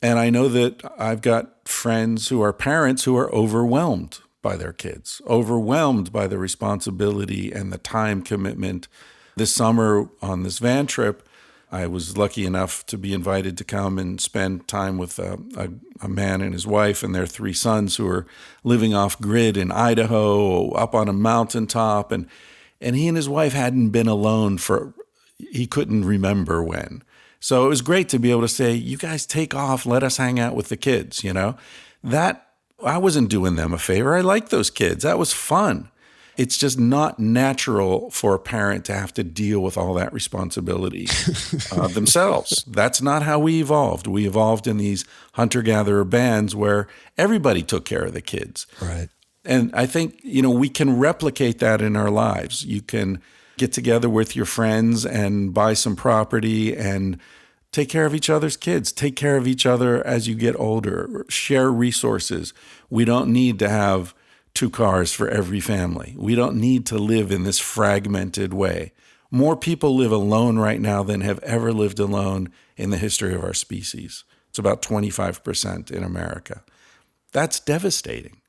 And I know that I've got friends who are parents who are overwhelmed by their kids, overwhelmed by the responsibility and the time commitment. This summer on this van trip, I was lucky enough to be invited to come and spend time with a man and his wife and their 3 sons who are living off grid in Idaho, up on a mountaintop. And he and his wife hadn't been alone he couldn't remember when. So it was great to be able to say, you guys take off, let us hang out with the kids, That, I wasn't doing them a favor. I liked those kids. That was fun. It's just not natural for a parent to have to deal with all that responsibility themselves. That's not how we evolved. We evolved in these hunter-gatherer bands where everybody took care of the kids.
Right.
And I think, we can replicate that in our lives. You can get together with your friends and buy some property and take care of each other's kids. Take care of each other as you get older. Share resources. We don't need to have 2 cars for every family. We don't need to live in this fragmented way. More people live alone right now than have ever lived alone in the history of our species. It's about 25% in America. That's devastating.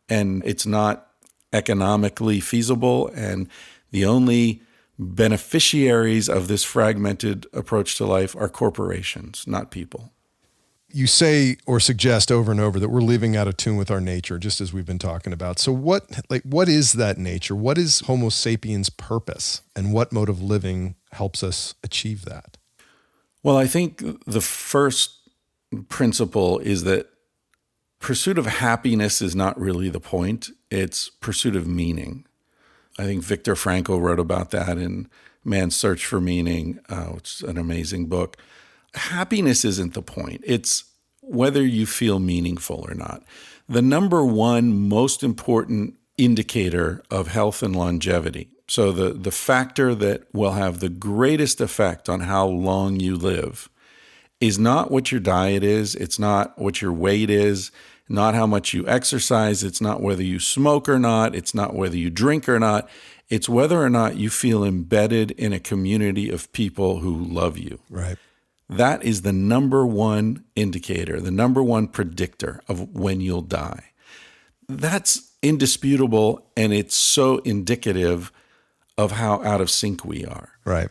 And it's not economically feasible. And the only beneficiaries of this fragmented approach to life are corporations, not people.
You say or suggest over and over that we're living out of tune with our nature, just as we've been talking about. So what is that nature? What is Homo sapiens' purpose, and what mode of living helps us achieve that?
Well, I think the first principle is that pursuit of happiness is not really the point. It's pursuit of meaning. I think Viktor Frankl wrote about that in Man's Search for Meaning, which is an amazing book. Happiness isn't the point. It's whether you feel meaningful or not. The number one most important indicator of health and longevity, so the factor that will have the greatest effect on how long you live, is not what your diet is. It's not what your weight is, not how much you exercise. It's not whether you smoke or not. It's not whether you drink or not. It's whether or not you feel embedded in a community of people who love you.
Right.
That is the number one indicator, the number one predictor of when you'll die. That's indisputable, and it's so indicative of how out of sync we are.
Right.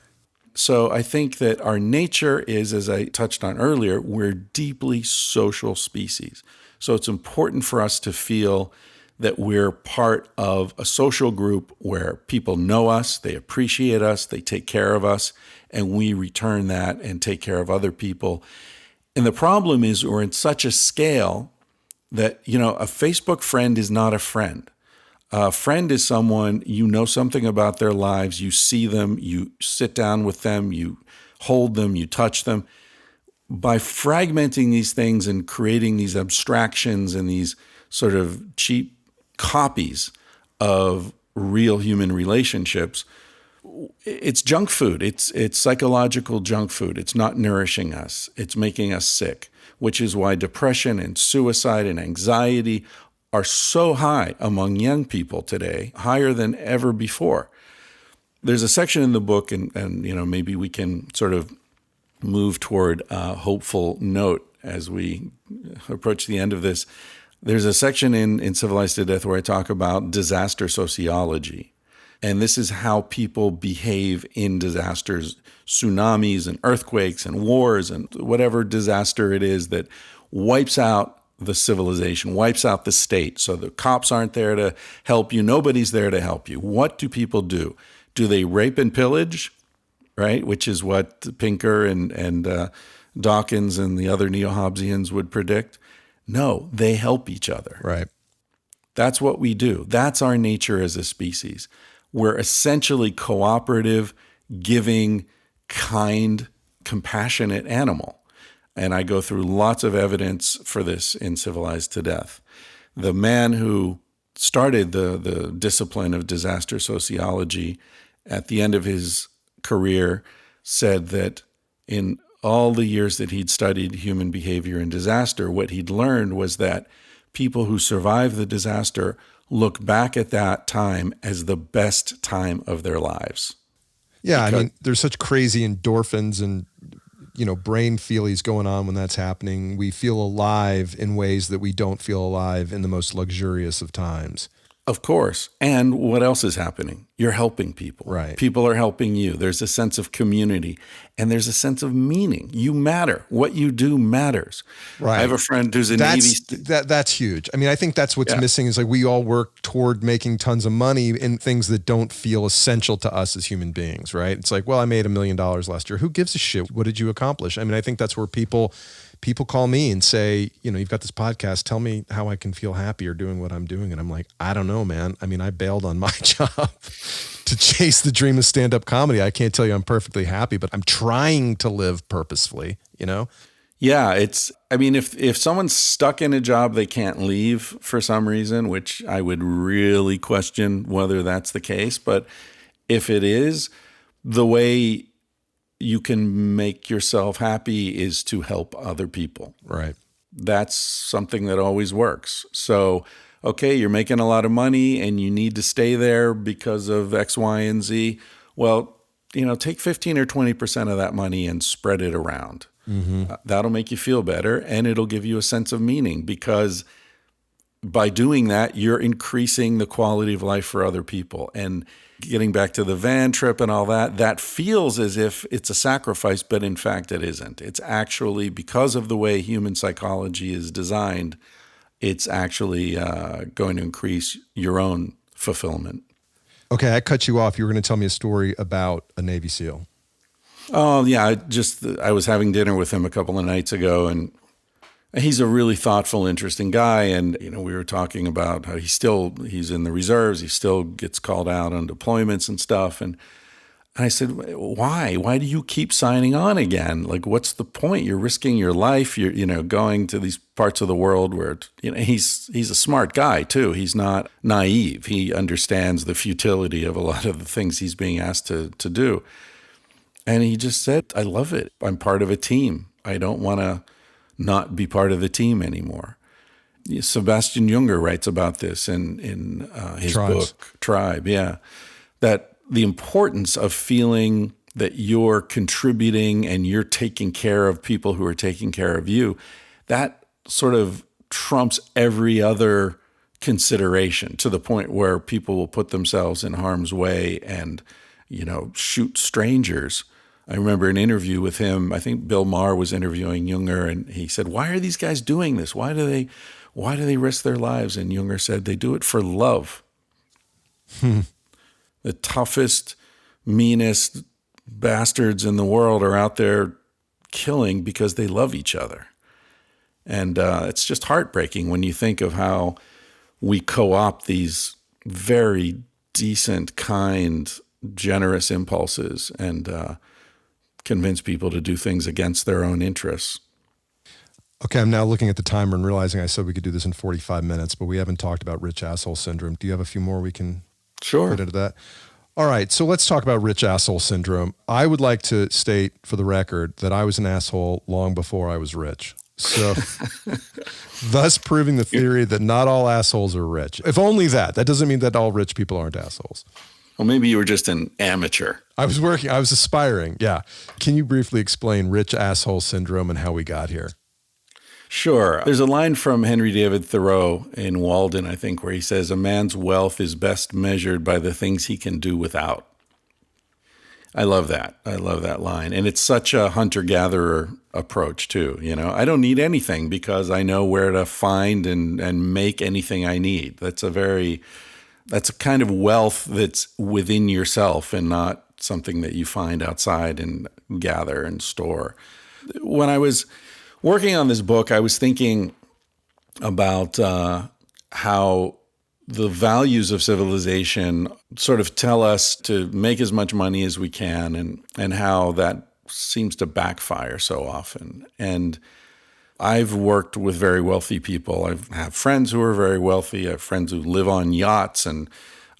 So I think that our nature is, as I touched on earlier, we're deeply social species. So it's important for us to feel that we're part of a social group where people know us, they appreciate us, they take care of us, and we return that and take care of other people. And the problem is we're in such a scale that, a Facebook friend is not a friend. A friend is someone, you know something about their lives, you see them, you sit down with them, you hold them, you touch them. By fragmenting these things and creating these abstractions and these sort of cheap copies of real human relationships, it's junk food. It's psychological junk food. It's not nourishing us. It's making us sick, which is why depression and suicide and anxiety are so high among young people today, higher than ever before. There's a section in the book, and maybe we can sort of move toward a hopeful note as we approach the end of this. There's a section in Civilized to Death where I talk about disaster sociology. And this is how people behave in disasters, tsunamis and earthquakes and wars and whatever disaster it is that wipes out the civilization, wipes out the state. So the cops aren't there to help you. Nobody's there to help you. What do people do? Do they rape and pillage, right? Which is what Pinker and Dawkins and the other neo-Hobbesians would predict. No, they help each other.
Right.
That's what we do. That's our nature as a species. We're essentially cooperative, giving, kind, compassionate animal. And I go through lots of evidence for this in Civilized to Death. The man who started the discipline of disaster sociology at the end of his career said that in all the years that he'd studied human behavior and disaster, what he'd learned was that people who survive the disaster look back at that time as the best time of their lives.
Yeah, there's such crazy endorphins and brain feelies going on when that's happening. We feel alive in ways that we don't feel alive in the most luxurious of times.
Of course. And what else is happening? You're helping people.
Right.
People are helping you. There's a sense of community and there's a sense of meaning. You matter. What you do matters.
Right.
I have a friend who's a Navy.
That's huge. I mean, I think that's what's missing is like we all work toward making tons of money in things that don't feel essential to us as human beings, right? It's like, well, I made $1 million last year. Who gives a shit? What did you accomplish? I mean, I think that's where people call me and say, you've got this podcast. Tell me how I can feel happier doing what I'm doing. And I'm like, I don't know, man. I mean, I bailed on my job to chase the dream of stand-up comedy. I can't tell you I'm perfectly happy, but I'm trying to live purposefully,
Yeah, if someone's stuck in a job they can't leave for some reason, which I would really question whether that's the case, but if it is, the way you can make yourself happy is to help other people.
Right.
That's something that always works. So, okay, you're making a lot of money and you need to stay there because of X, Y, and Z. Well, take 15 or 20% of that money and spread it around. Mm-hmm. That'll make you feel better and it'll give you a sense of meaning because by doing that, you're increasing the quality of life for other people. And getting back to the van trip and all that, that feels as if it's a sacrifice, but in fact it isn't. It's actually, because of the way human psychology is designed, it's actually going to increase your own fulfillment.
Okay, I cut you off. You were going to tell me a story about a Navy SEAL.
Oh, yeah. I was having dinner with him a couple of nights ago, and he's a really thoughtful, interesting guy. And, we were talking about how he's in the reserves. He still gets called out on deployments and stuff. And I said, why? Why do you keep signing on again? Like, what's the point? You're risking your life. You're, going to these parts of the world where, he's a smart guy too. He's not naive. He understands the futility of a lot of the things he's being asked to do. And he just said, I love it. I'm part of a team. I don't want to not be part of the team anymore. Sebastian Junger writes about this in his book, Tribe. Yeah. That the importance of feeling that you're contributing and you're taking care of people who are taking care of you, that sort of trumps every other consideration to the point where people will put themselves in harm's way and, shoot strangers. I remember an interview with him. I think Bill Maher was interviewing Junger, and he said, "Why are these guys doing this? Why do they risk their lives?" And Junger said, "They do it for love." The toughest, meanest bastards in the world are out there killing because they love each other. And it's just heartbreaking when you think of how we co-opt these very decent, kind, generous impulses and convince people to do things against their own interests.
Okay, I'm now looking at the timer and realizing I said we could do this in 45 minutes, but we haven't talked about rich asshole syndrome. Do you have a few more we can put into that? All right, so let's talk about rich asshole syndrome. I would like to state for the record that I was an asshole long before I was rich. So thus proving the theory that not all assholes are rich. If only that. That doesn't mean that all rich people aren't assholes.
Well, maybe you were just an amateur.
I was aspiring. Yeah. Can you briefly explain rich asshole syndrome and how we got here?
Sure. There's a line from Henry David Thoreau in Walden, I think, where he says, "A man's wealth is best measured by the things he can do without." I love that. I love that line. And it's such a hunter-gatherer approach, too. I don't need anything because I know where to find and make anything I need. That's a kind of wealth that's within yourself and not something that you find outside and gather and store. When I was working on this book, I was thinking about how the values of civilization sort of tell us to make as much money as we can and how that seems to backfire so often. And I've worked with very wealthy people. I have friends who are very wealthy. I have friends who live on yachts and,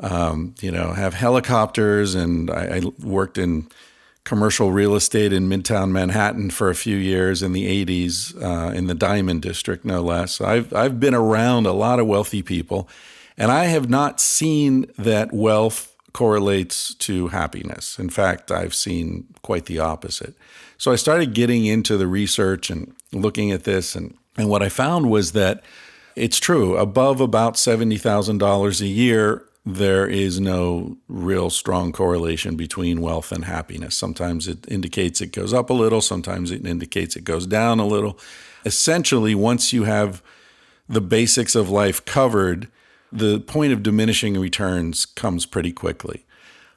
have helicopters. And I worked in commercial real estate in Midtown Manhattan for a few years in the 80s, in the Diamond District, no less. So I've been around a lot of wealthy people, and I have not seen that wealth correlates to happiness. In fact, I've seen quite the opposite. So I started getting into the research and looking at this, and what I found was that it's true. Above about $70,000 a year, there is no real strong correlation between wealth and happiness. Sometimes it indicates it goes up a little. Sometimes it indicates it goes down a little. Essentially, once you have the basics of life covered, the point of diminishing returns comes pretty quickly.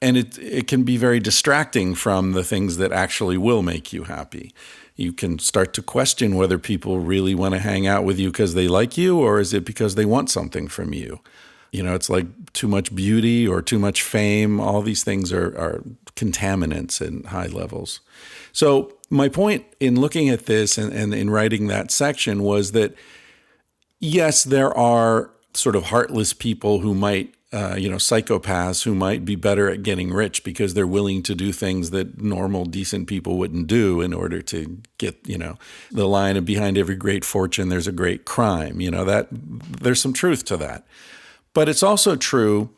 And it can be very distracting from the things that actually will make you happy. You can start to question whether people really want to hang out with you because they like you, or is it because they want something from you? You know, it's like too much beauty or too much fame. All these things are contaminants in high levels. So my point in looking at this and in writing that section was that, yes, there are sort of heartless people who might, psychopaths who might be better at getting rich because they're willing to do things that normal, decent people wouldn't do in order to get, the line of behind every great fortune, there's a great crime. That there's some truth to that. But it's also true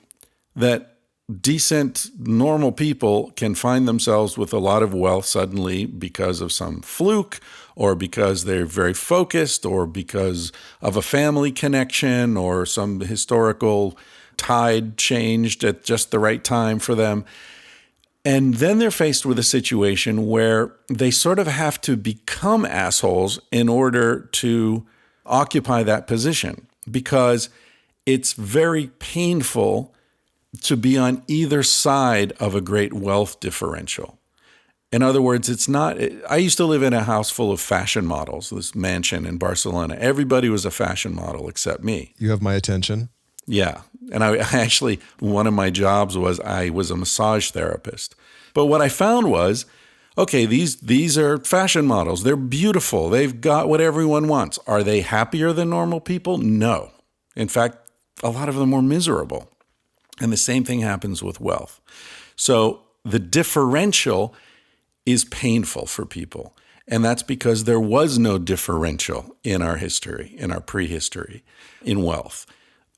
that decent, normal people can find themselves with a lot of wealth suddenly because of some fluke, or because they're very focused, or because of a family connection, or some historical tide changed at just the right time for them. And then they're faced with a situation where they sort of have to become assholes in order to occupy that position, because it's very painful to be on either side of a great wealth differential. In other words, I used to live in a house full of fashion models, this mansion in Barcelona. Everybody was a fashion model except me.
You have my attention.
Yeah. And I actually, one of my jobs was I was a massage therapist. But what I found was, okay, these are fashion models. They're beautiful. They've got what everyone wants. Are they happier than normal people? No. In fact, a lot of them were miserable. And the same thing happens with wealth. So the differential is painful for people. And that's because there was no differential in our history, in our prehistory, in wealth.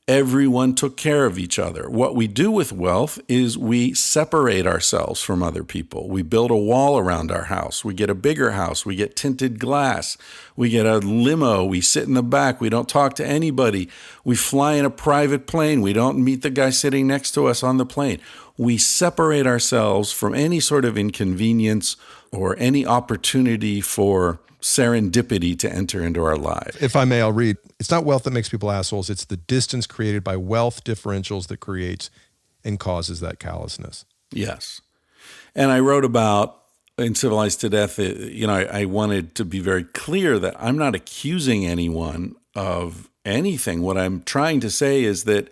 Everyone took care of each other. What we do with wealth is we separate ourselves from other people. We build a wall around our house. We get a bigger house. We get tinted glass. We get a limo. We sit in the back. We don't talk to anybody. We fly in a private plane. We don't meet the guy sitting next to us on the plane. We separate ourselves from any sort of inconvenience or any opportunity for serendipity to enter into our lives.
If I may, I'll read. It's not wealth that makes people assholes. It's the distance created by wealth differentials that creates and causes that callousness.
Yes. And I wrote about, in Civilized to Death, I wanted to be very clear that I'm not accusing anyone of anything. What I'm trying to say is that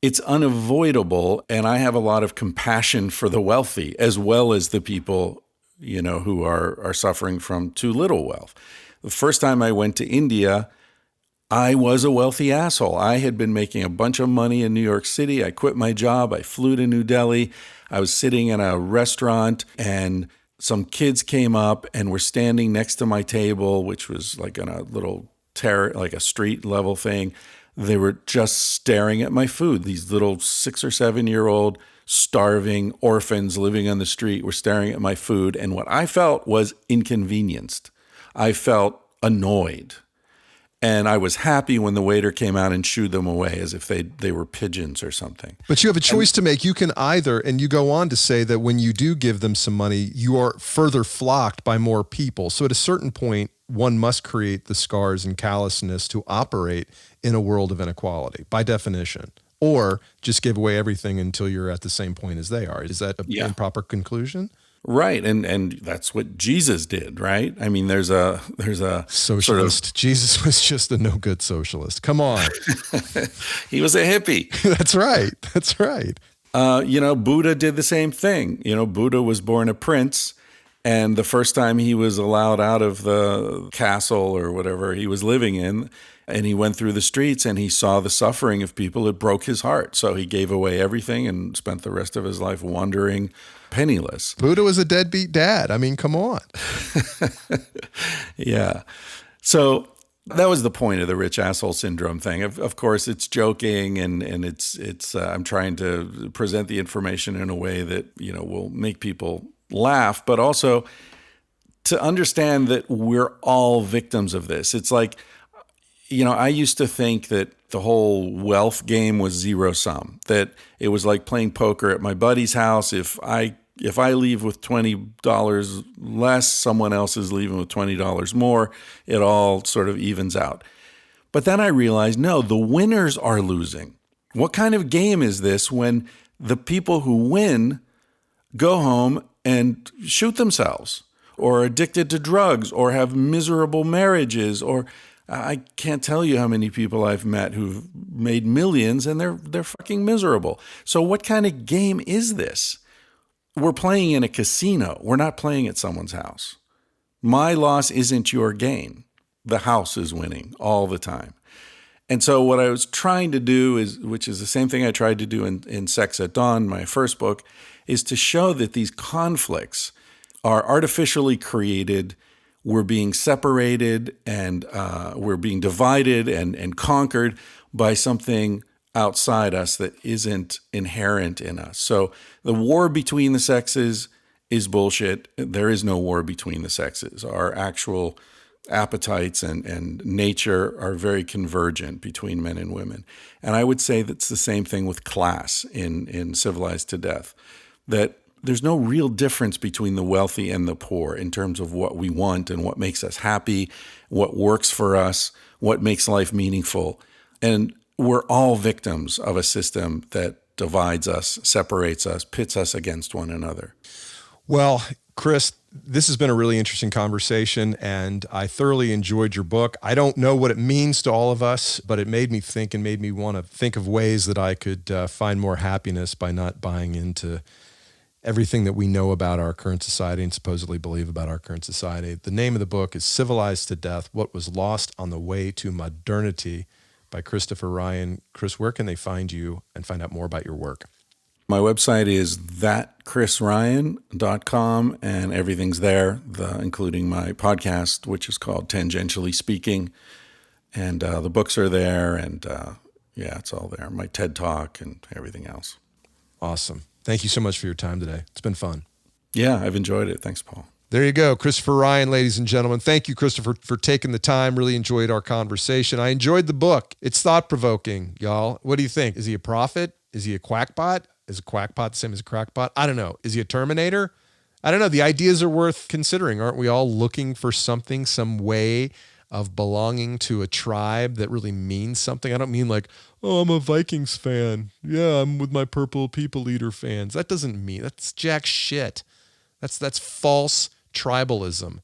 it's unavoidable, and I have a lot of compassion for the wealthy as well as the people who are suffering from too little wealth. The first time I went to India, I was a wealthy asshole. I had been making a bunch of money in New York City. I quit my job. I flew to New Delhi. I was sitting in a restaurant, and some kids came up and were standing next to my table, which was like on a little like a street level thing. They were just staring at my food. These little 6 or 7 year old starving orphans living on the street were staring at my food. And what I felt was inconvenienced. I felt annoyed. And I was happy when the waiter came out and shooed them away as if they were pigeons or something.
But you have a choice to make. You can either, and you go on to say that when you do give them some money, you are further flocked by more people. So at a certain point, one must create the scars and callousness to operate in a world of inequality, by definition. Or just give away everything until you're at the same point as they are. Is that an improper conclusion?
Right, and that's what Jesus did, right? I mean, there's a
socialist. Sort of, Jesus was just a no good socialist. Come on,
he was a hippie.
That's right. That's right.
Buddha did the same thing. Buddha was born a prince, and the first time he was allowed out of the castle or whatever he was living in, and he went through the streets and he saw the suffering of people, it broke his heart. So he gave away everything and spent the rest of his life wandering penniless.
Buddha was a deadbeat dad. I mean, come on.
Yeah. So That was the point of the rich asshole syndrome thing. Of course, it's joking, and it's I'm trying to present the information in a way that will make people laugh, but also to understand that we're all victims of this. It's like, I used to think that the whole wealth game was zero sum, that it was like playing poker at my buddy's house. If I leave with $20 less, someone else is leaving with $20 more. It all sort of evens out. But then I realized, no, the winners are losing. What kind of game is this when the people who win go home and shoot themselves, or are addicted to drugs, or have miserable marriages, or I can't tell you how many people I've met who've made millions and they're fucking miserable. So what kind of game is this? We're playing in a casino. We're not playing at someone's house. My loss isn't your gain. The house is winning all the time. And so what I was trying to do is, which is the same thing I tried to do in Sex at Dawn, my first book, is to show that these conflicts are artificially created. We're being separated, and we're being divided and conquered by something outside us that isn't inherent in us. So the war between the sexes is bullshit. There is no war between the sexes. Our actual appetites and nature are very convergent between men and women. And I would say that's the same thing with class in Civilized to Death, that there's no real difference between the wealthy and the poor in terms of what we want and what makes us happy, what works for us, what makes life meaningful. And we're all victims of a system that divides us, separates us, pits us against one another.
Well, Chris, this has been a really interesting conversation, and I thoroughly enjoyed your book. I don't know what it means to all of us, but it made me think and made me want to think of ways that I could find more happiness by not buying into everything that we know about our current society and supposedly believe about our current society. The name of the book is Civilized to Death: What Was Lost on the Way to Modernity by Christopher Ryan. Chris, where can they find you and find out more about your work?
My website is thatchrisryan.com, and everything's there, including my podcast, which is called Tangentially Speaking. And the books are there, and it's all there. My TED Talk and everything else.
Awesome. Thank you so much for your time today. It's been fun.
Yeah, I've enjoyed it. Thanks, Paul.
There you go. Christopher Ryan, ladies and gentlemen. Thank you, Christopher, for taking the time. Really enjoyed our conversation. I enjoyed the book. It's thought-provoking, y'all. What do you think? Is he a prophet? Is he a quackbot? Is a quackbot the same as a crackpot? I don't know. Is he a Terminator? I don't know. The ideas are worth considering. Aren't we all looking for something, some way of belonging to a tribe that really means something? I don't mean like, oh, I'm a Vikings fan. Yeah, I'm with my Purple People Eater fans. That doesn't mean, that's jack shit. That's false tribalism.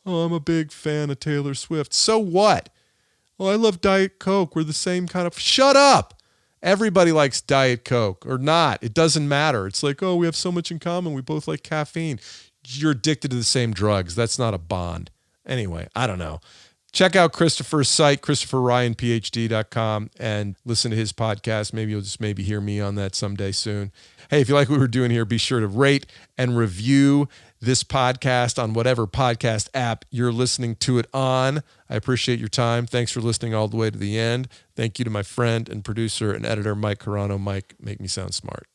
Oh, I'm a big fan of Taylor Swift. So what? Oh, I love Diet Coke. We're the same kind of... Shut up! Everybody likes Diet Coke, or not. It doesn't matter. It's like, oh, we have so much in common. We both like caffeine. You're addicted to the same drugs. That's not a bond. Anyway, I don't know. Check out Christopher's site, ChristopherRyanPhD.com, and listen to his podcast. Maybe you'll just hear me on that someday soon. Hey, if you like what we're doing here, be sure to rate and review this podcast on whatever podcast app you're listening to it on. I appreciate your time. Thanks for listening all the way to the end. Thank you to my friend and producer and editor, Mike Carano. Mike, make me sound smart.